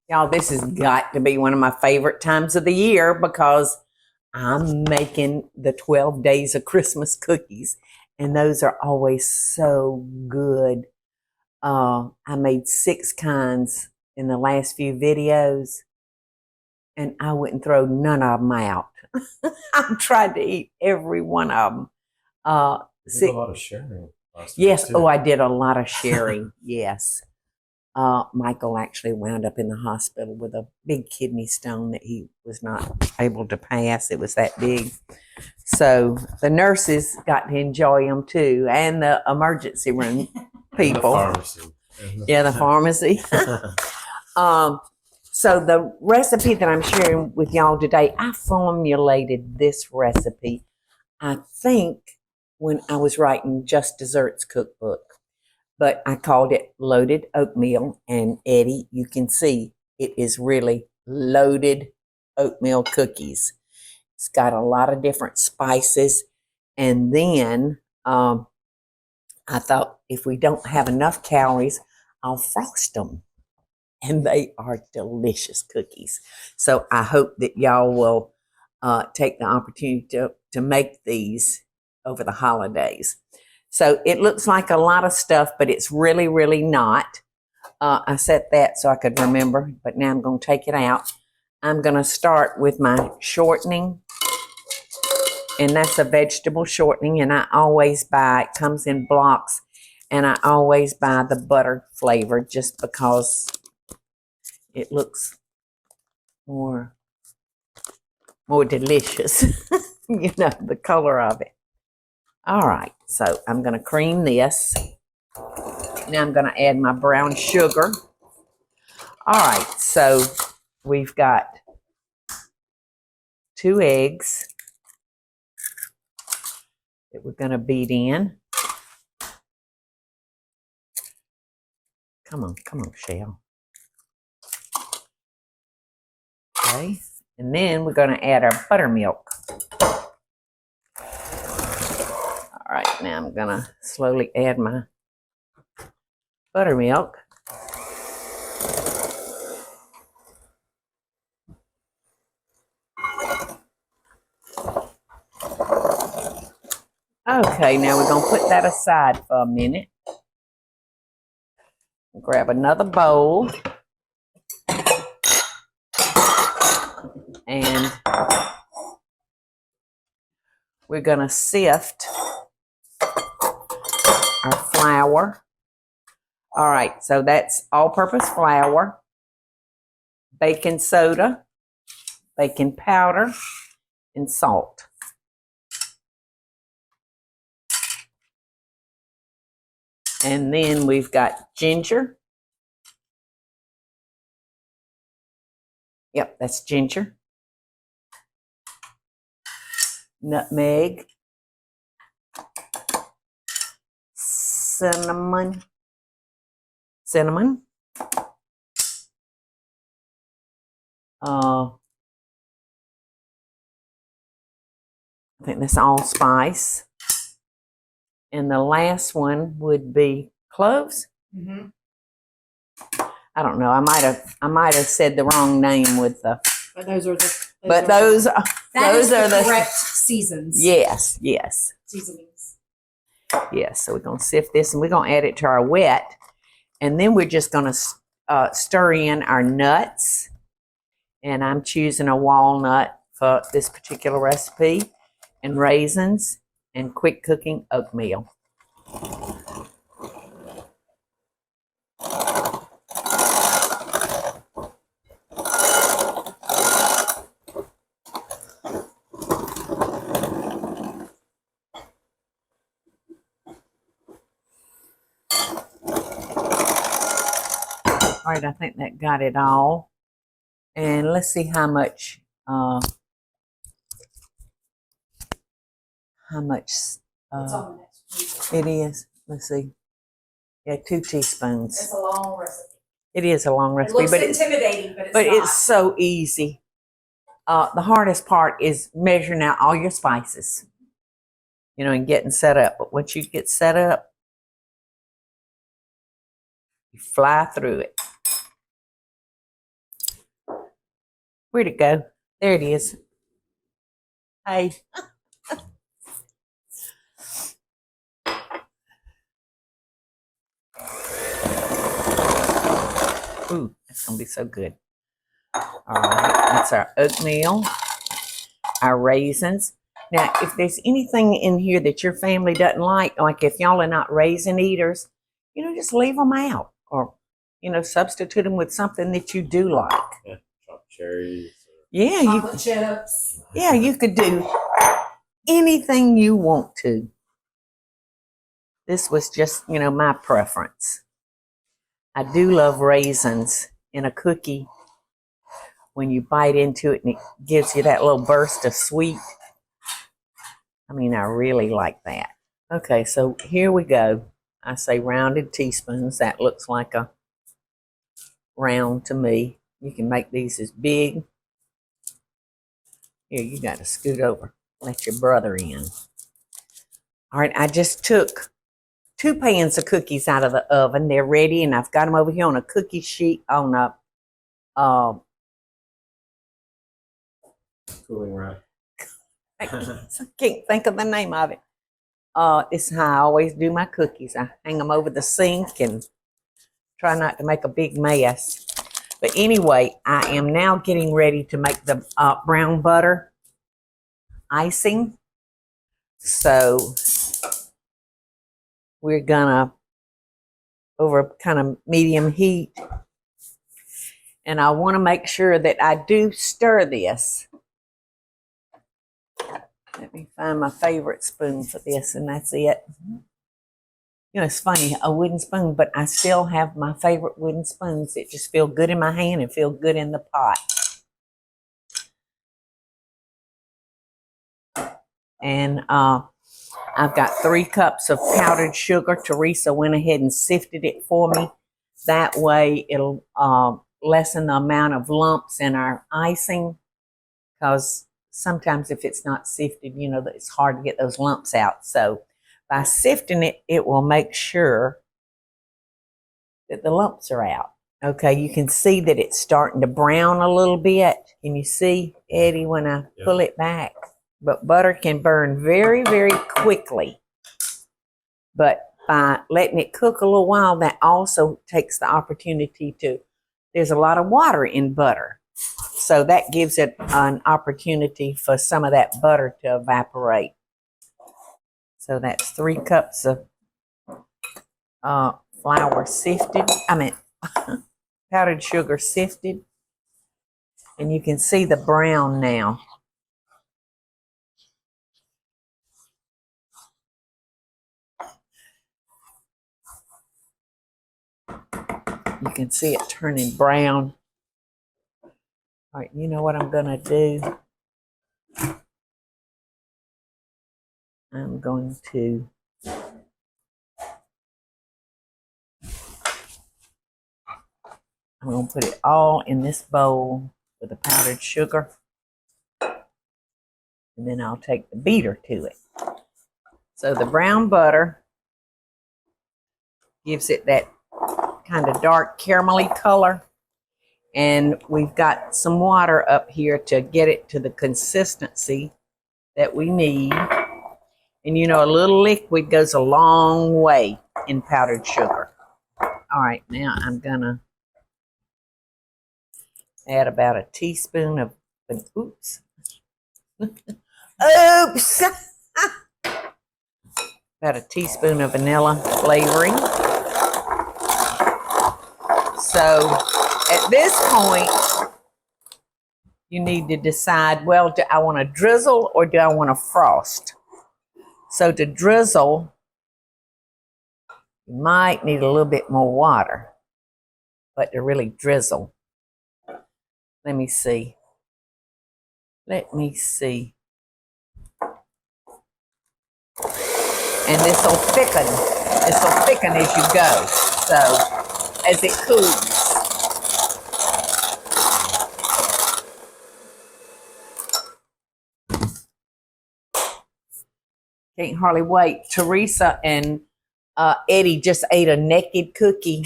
Y'all, this has got to be one of my favorite times of the year because I'm making the 12 days of Christmas cookies, and those are always so good. I made 6 kinds in the last few videos, and I wouldn't throw none of them out. I tried to eat every one of them. You did a lot of sharing last Yes. week, too. Oh, I did a lot of sharing. Yes. Michael actually wound up in the hospital with a big kidney stone that he was not able to pass. It was that big. So the nurses got to enjoy them too, and the emergency room people. And the pharmacy. Yeah, the pharmacy. So the recipe that I'm sharing with y'all today, I formulated this recipe, I think, when I was writing Just Desserts cookbook. But I called it loaded oatmeal. And Eddie, you can see it is really loaded oatmeal cookies. It's got a lot of different spices. And then I thought if we don't have enough calories, I'll frost them. And they are delicious cookies. So I hope that y'all will take the opportunity to make these over the holidays. So it looks like a lot of stuff, but it's really, really not. I set that so I could remember, but now I'm going to take it out. I'm going to start with my shortening, and that's a vegetable shortening, and I always buy, it comes in blocks, and I always buy the butter flavor just because it looks more delicious, you know, the color of it. All right, so I'm going to cream this. Now I'm going to add my brown sugar. All right, so we've got 2 eggs that we're going to beat in. Come on, Shell. Okay, and then we're going to add our buttermilk. All right, now I'm going to slowly add my buttermilk. Okay, now we're going to put that aside for a minute. Grab another bowl. And we're going to sift our flour. All right, so that's all-purpose flour, baking soda, baking powder, and salt. And then we've got ginger. Yep, that's ginger. Nutmeg. Cinnamon. I think that's allspice. And the last one would be cloves. Mm-hmm. I don't know. I might have said the wrong name with the. But those are the. Those are the correct seasons. Yes. Seasonings. Yes. So we're gonna sift this, and we're gonna add it to our wet, and then we're just gonna stir in our nuts. And I'm choosing a walnut for this particular recipe, and raisins, and quick cooking oatmeal. All right, I think that got it all. And let's see how much it is. Let's see. Yeah, 2 teaspoons. It's a long recipe. It is a long recipe. It looks intimidating, but it's so easy. The hardest part is measuring out all your spices, you know, and getting set up. But once you get set up, you fly through it. Where'd it go? There it is. Hey. Ooh, that's going to be so good. All right, that's our oatmeal, our raisins. Now, if there's anything in here that your family doesn't like if y'all are not raisin eaters, just leave them out or, substitute them with something that you do like. Yeah, chopped cherries. Yeah, Chocolate chips. Yeah, you could do anything you want to. This was just, my preference. I do love raisins in a cookie. When you bite into it and it gives you that little burst of sweet. I really like that. Okay, so here we go. I say rounded teaspoons. That looks like a round to me. You can make these as big. Here, you got to scoot over. Let your brother in. All right, I just took 2 pans of cookies out of the oven. They're ready, and I've got them over here on a cookie sheet on a Cooling rack. I can't think of the name of it. It's how I always do my cookies. I hang them over the sink and try not to make a big mess. But anyway, I am now getting ready to make the brown butter icing. So we're gonna, over kind of medium heat, and I want to make sure that I do stir this. Let me find my favorite spoon for this, and that's it. It's funny, a wooden spoon, but I still have my favorite wooden spoons that just feel good in my hand and feel good in the pot. And I've got 3 cups of powdered sugar. Teresa went ahead and sifted it for me. That way it'll lessen the amount of lumps in our icing, because sometimes if it's not sifted, it's hard to get those lumps out. So by sifting it, it will make sure that the lumps are out. Okay, you can see that it's starting to brown a little bit. Can you see, Eddie, when I pull it back? But butter can burn very, very quickly. But by letting it cook a little while, that also takes the opportunity to, there's a lot of water in butter. So that gives it an opportunity for some of that butter to evaporate. So that's 3 cups of flour sifted. Powdered sugar sifted. And you can see the brown now. You can see it turning brown. All right, you know what I'm going to do? I'm going to put it all in this bowl with the powdered sugar. And then I'll take the beater to it. So the brown butter gives it that kind of dark caramelly color. And we've got some water up here to get it to the consistency that we need. And a little liquid goes a long way in powdered sugar. All right, now I'm gonna add about a teaspoon of, oops. Oops! About a teaspoon of vanilla flavoring. So at this point, you need to decide, well, do I want to drizzle or do I want to frost? So to drizzle, you might need a little bit more water. But to really drizzle, let me see. And this will thicken. As you go. So as it cools. Can't hardly wait. Teresa and Eddie just ate a naked cookie,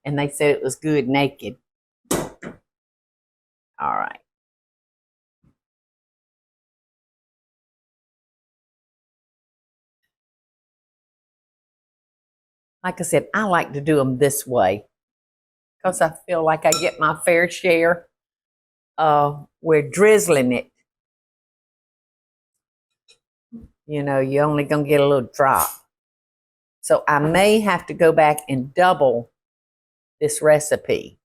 and they said it was good naked. All right. like I said, I like to do them this way because I feel like I get my fair share. We're drizzling it. You know, you're only going to get a little drop. So I may have to go back and double this recipe.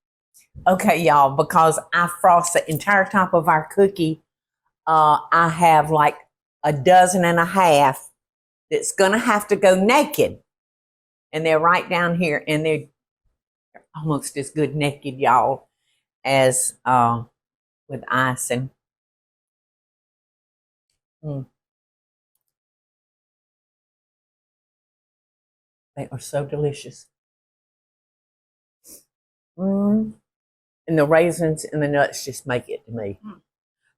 Okay, y'all, because I frost the entire top of our cookie, I have like a dozen and a half that's going to have to go naked. And they're right down here, and they're almost as good naked, y'all, as with icing. They are so delicious. And the raisins and the nuts just make it to me.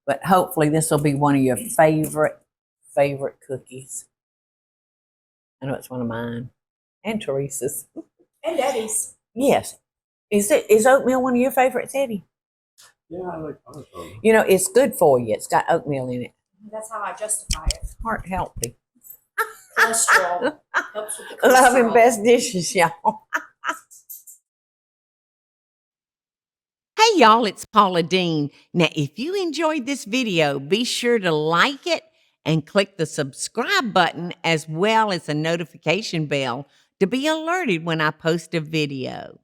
But hopefully this will be one of your favorite cookies. I know it's one of mine. And Teresa's. And Eddie's. Yes. Is oatmeal one of your favorites, Eddie? Yeah, I like oatmeal. You know, it's good for you. It's got oatmeal in it. That's how I justify it. Heart healthy. Cholesterol. Helps with the cholesterol. Love and best dishes, y'all. Hey, y'all, it's Paula Deen. Now, if you enjoyed this video, be sure to like it and click the subscribe button as well as the notification bell to be alerted when I post a video.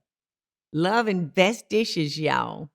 Love and best dishes, y'all.